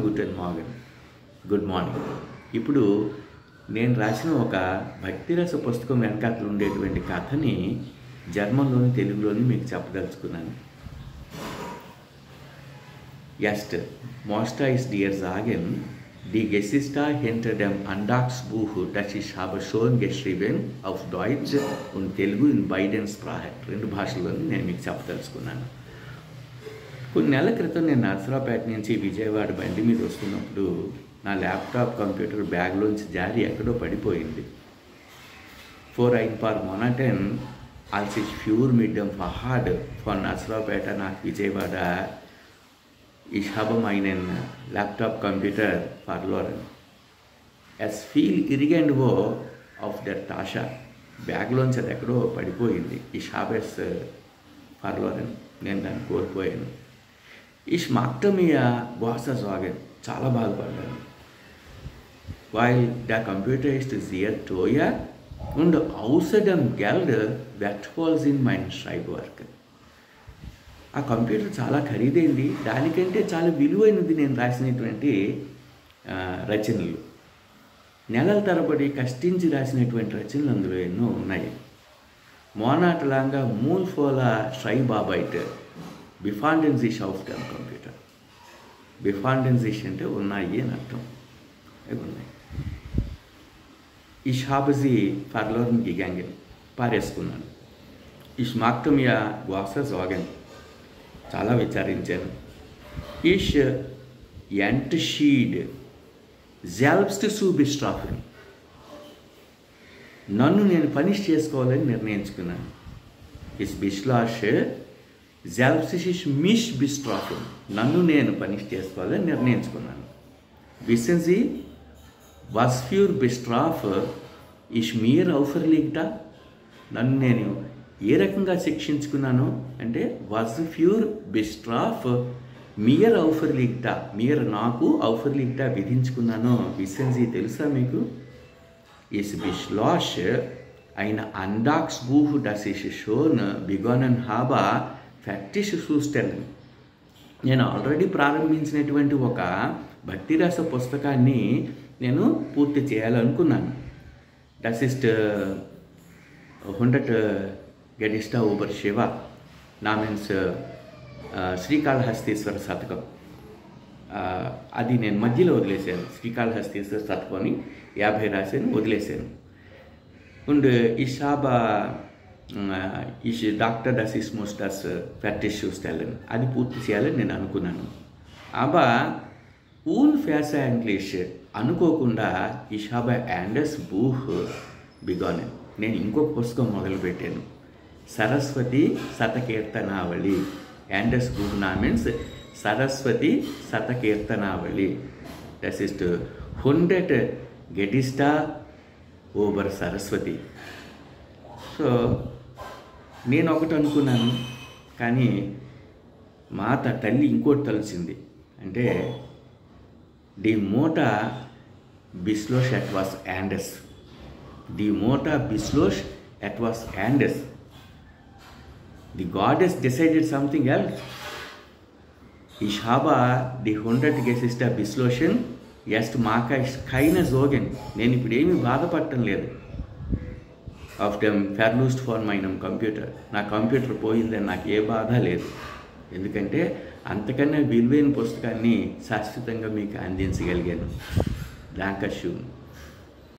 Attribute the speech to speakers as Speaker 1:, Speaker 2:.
Speaker 1: గుటెన్ Morgan, good morning. ఇప్పుడు నేను రాసిన ఒక భక్తిరస పుస్తకం వెనకాతలు ఉండేటువంటి కథని జర్మన్లోని తెలుగులోని మీకు చెప్పదలుచుకున్నాను. Erst Mosta ist dir sagen, die Geschichte hinter dem Andagsbuch, das ich habe schon geschrieben, auf Deutsch und Telugu in beiden Sprachen. రెండు భాషల్లోని నేను మీకు చెప్పదలుచుకున్నాను. కొన్ని నెలల క్రితం నేను నర్సరావుపేట నుంచి విజయవాడ బండి మీద వస్తున్నప్పుడు నా ల్యాప్టాప్ కంప్యూటర్ బ్యాగ్లోంచి జారి ఎక్కడో పడిపోయింది. Vor ein paar Monaten, als ich fuhr mit dem Fahrrad von Nassraupeter nach Vijayawada, ich habe meinen Laptop-Computer verloren. Es fiel irgendwo auf der Tasche. బ్యాగ్లోంచి అది ఎక్కడో పడిపోయింది. Ich habe es verloren. నేను దాన్ని కోల్పోయాను. Ich machte mir große Sorgen. చాలా బాధపడ్డాను. Weil der Computer ist sehr teuer und außer dem Geld wertvoll in mein Schreibwerk. ఆ computer చాలా ఖరీదైంది, దానికంటే చాలా విలువైనది నేను రాసినటువంటి రచనలు. నెలల తరబడి కష్టించి రాసినటువంటి రచనలు అందులో ఎన్నో ఉన్నాయి. మోనాటలాగా మూల్ఫోలా Schreibarbeit befanden sich auf dem Computer. befanden sich అంటే ఉన్నాయి అని అర్థం. అవి ఉన్నాయి. Ich habe sie verloren gegangen. పారేసుకున్నాను. Ich machte mir große Sorgen. చాలా విచారించాను. Ich entschied selbst zu bestrafen. నన్ను నేను పనిష్ చేసుకోవాలని నిర్ణయించుకున్నాను. Ich beschloss selbst mich bestrafen. నన్ను నేను పనిష్ చేసుకోవాలని నిర్ణయించుకున్నాను. Wissen Sie, was für Bestrafe ich mir auferlegt habe? నన్ను నేను ఏ రకంగా శిక్షించుకున్నాను అంటే was für Bestrafe mir auferlegt habe, మీరు నాకు auferlegt habe విధించుకున్నాను. Wissen Sie, తెలుసా మీకు? Ich beschloss ein Andagsbuch, das ich schon begonnen habe, fertigzustellen. నేను ఆల్రెడీ ప్రారంభించినటువంటి ఒక భక్తిరస పుస్తకాన్ని నేను పూర్తి చేయాలనుకున్నాను. Das ist 100 Gedichte über Shiva namens Srikalahasteeswara శతకం. అది నేను మధ్యలో వదిలేశాను. శ్రీకాళహస్తీశ్వర శతకాన్ని 50 రాశాను, వదిలేశాను. Und ich dachte, dass ich muss das fertigstellen. అది పూర్తి చేయాలని నేను అనుకున్నాను. Aber unversehentlich అనుకోకుండా ich habe Anders Buch begonnen. నేను ఇంకొక పుస్తకం మొదలుపెట్టాను. Saraswati Shatakirtanavali. Anders Buch namens Saraswati Shatakirtanavali. Das ist 100 Gedichte over Saraswati. So నేను ఒకటి అనుకున్నాను, కానీ మాత తల్లి ఇంకోటి తలిచింది. అంటే ది మోటా బిస్లోష్ ఎట్వాస్ యాండస్. ది మోటా బిస్లోష్ ఎట్వాస్ యాండస్. The goddess decided something else. Ich habe die 100 Gesichter beschlossen, jetzt mag ich keine Sorgen. నేను ఇప్పుడు ఏమీ బాధపడటం లేదు. Auf dem Verlust von meinem Computer. నా కంప్యూటర్ పోయిందని నాకు ఏ బాధ లేదు. ఎందుకంటే అంతకన్నా విలువైన పుస్తకాన్ని శాశ్వతంగా మీకు అందించగలిగాను. Dankeschön.